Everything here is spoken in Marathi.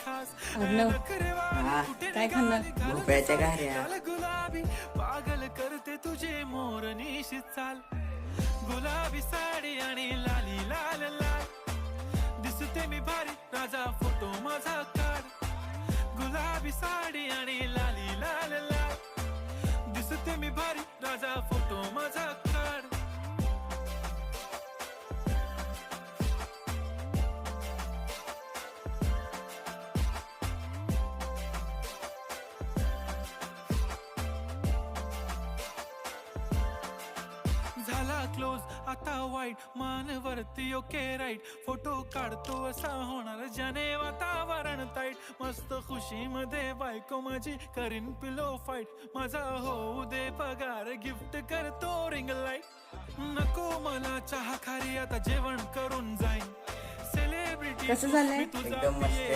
अर्णव, हा, काय खाणार? भोपळ्याच्या घाऱ्या. गुलाबी पागल करते तुझे मोरनीशी चाल, गुलाबी साडी आणि लाली लाल लाल, दिसते मी भारी राजा फोटो माझा काढ, गुलाबी साडी आणि लाली लाल लाल, दिसते मी भारी राजा फोटो माझा काढ. झाला क्लोज आता वाईट मानवरती ओके राईट, फोटो काढतो असा होणार ज्याने वातावरण ताईट, मस्त खुशी मध्ये बायको माझी करीन पिलो फाईट, माझा होऊ दे पगार गिफ्ट करतो रिंग लाईट, नको मला चहा खारी आता जेवण करून जाईन, सेलिब्रिटी कसं झालंय? एकदम मस्त आहे.